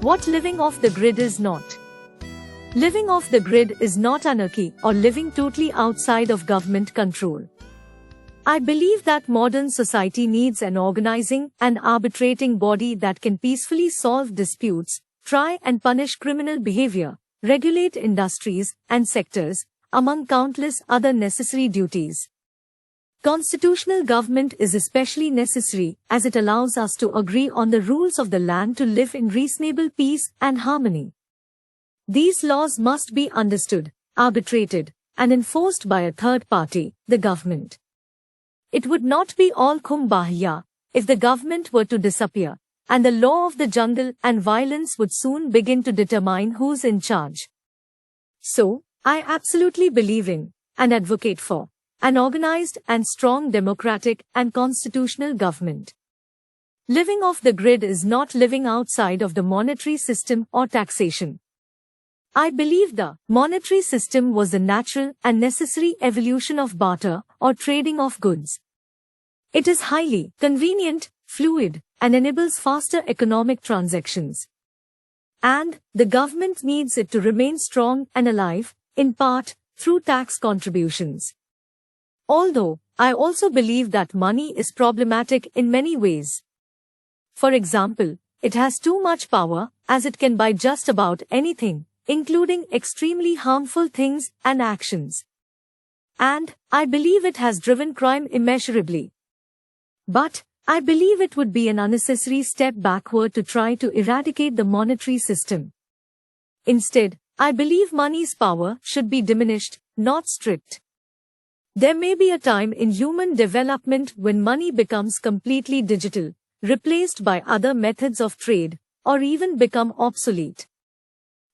What living off the grid is not. Living off the grid is not anarchy or living totally outside of government control. I believe that modern society needs an organizing and arbitrating body that can peacefully solve disputes, try and punish criminal behavior, regulate industries and sectors, among countless other necessary duties. Constitutional government is especially necessary as it allows us to agree on the rules of the land to live in reasonable peace and harmony. These laws must be understood, arbitrated, and enforced by a third party, the government. It would not be all kumbaya if the government were to disappear, and the law of the jungle and violence would soon begin to determine who's in charge. So, I absolutely believe in, and advocate for, an organized and strong democratic and constitutional government. Living off the grid is not living outside of the monetary system or taxation. I believe the monetary system was the natural and necessary evolution of barter or trading of goods. It is highly convenient, fluid, and enables faster economic transactions. And the government needs it to remain strong and alive, in part, through tax contributions. Although, I also believe that money is problematic in many ways. For example, it has too much power, as it can buy just about anything, including extremely harmful things and actions. And, I believe it has driven crime immeasurably. But, I believe it would be an unnecessary step backward to try to eradicate the monetary system. Instead, I believe money's power should be diminished, not stripped. There may be a time in human development when money becomes completely digital, replaced by other methods of trade, or even become obsolete.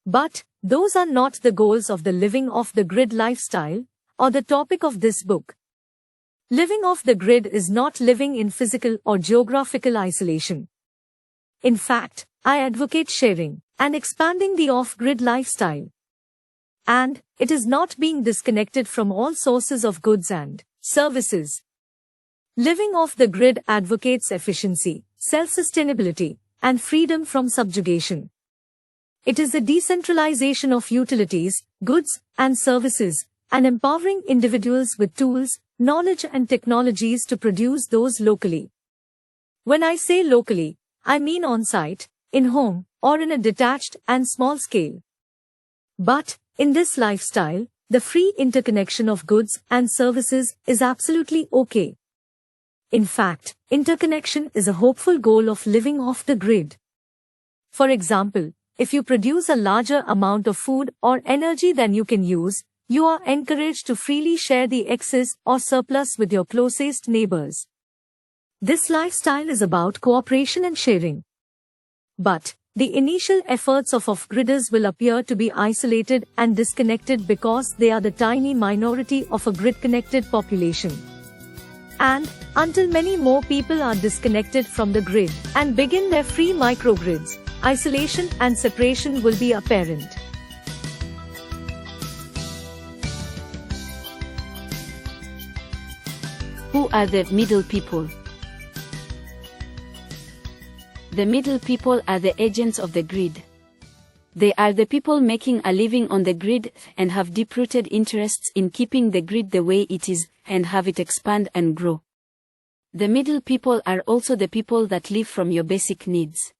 But, those are not the goals of the living off the grid lifestyle, or the topic of this book. Living off the grid is not living in physical or geographical isolation. In fact, I advocate sharing and expanding the off-grid lifestyle. And, it is not being disconnected from all sources of goods and services. Living off the grid advocates efficiency, self-sustainability, and freedom from subjugation. It is the decentralization of utilities, goods, and services, and empowering individuals with tools, knowledge and technologies to produce those locally. When I say locally, I mean on-site, in-home, or in a detached and small scale. But, in this lifestyle, the free interconnection of goods and services is absolutely okay. In fact, interconnection is a hopeful goal of living off the grid. For example, if you produce a larger amount of food or energy than you can use, you are encouraged to freely share the excess or surplus with your closest neighbors. This lifestyle is about cooperation and sharing. But, the initial efforts of off-gridders will appear to be isolated and disconnected because they are the tiny minority of a grid-connected population. And, until many more people are disconnected from the grid and begin their free microgrids, isolation and separation will be apparent. Who are the middle people? The middle people are the agents of the grid. They are the people making a living on the grid and have deep-rooted interests in keeping the grid the way it is and have it expand and grow. The middle people are also the people that live from your basic needs.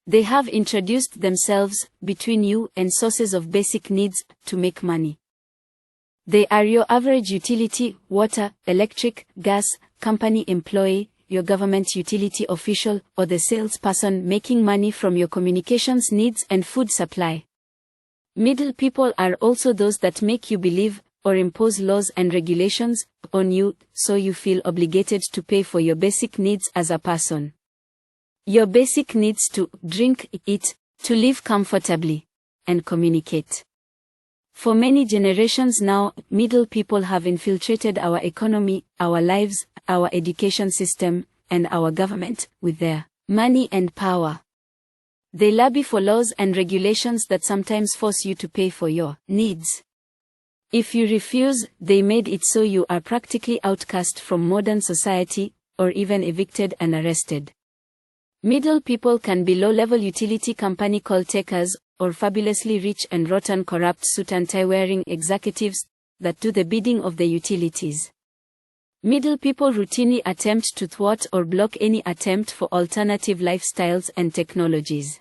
They have introduced themselves between you and sources of basic needs to make money. They are your average utility, water, electric, gas, company employee, your government utility official, or the salesperson making money from your communications needs and food supply. Middle people are also those that make you believe, or impose laws and regulations on you, so you feel obligated to pay for your basic needs as a person. Your basic needs to drink, eat, to live comfortably, and communicate. For many generations now, middle people have infiltrated our economy, our lives, our education system, and our government, with their money and power. They lobby for laws and regulations that sometimes force you to pay for your needs. If you refuse, they made it so you are practically outcast from modern society, or even evicted and arrested. Middle people can be low-level utility company call-takers, or fabulously rich and rotten corrupt suit and tie-wearing executives that do the bidding of the utilities. Middle people routinely attempt to thwart or block any attempt for alternative lifestyles and technologies.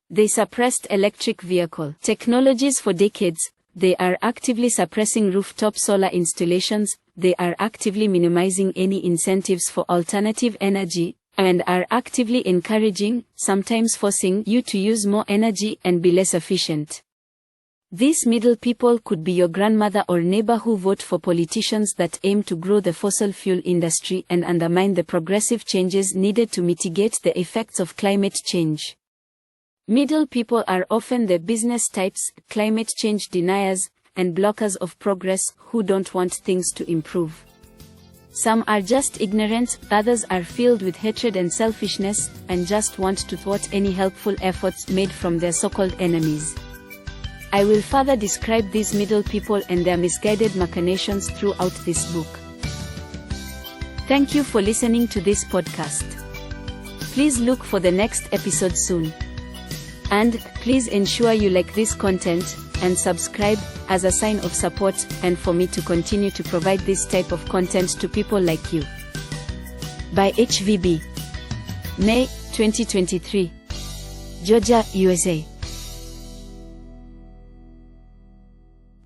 They suppressed electric vehicle technologies for decades. They are actively suppressing rooftop solar installations. They are actively minimizing any incentives for alternative energy, and are actively encouraging, sometimes forcing you to use more energy and be less efficient. These middle people could be your grandmother or neighbor who vote for politicians that aim to grow the fossil fuel industry and undermine the progressive changes needed to mitigate the effects of climate change. Middle people are often the business types, climate change deniers, and blockers of progress who don't want things to improve. Some are just ignorant, others are filled with hatred and selfishness, and just want to thwart any helpful efforts made from their so-called enemies. I will further describe these middle people and their misguided machinations throughout this book. Thank you for listening to this podcast. Please look for the next episode soon. And please ensure you like this content and subscribe as a sign of support and for me to continue to provide this type of content to people like you. By HVB. May 2023. Georgia, USA.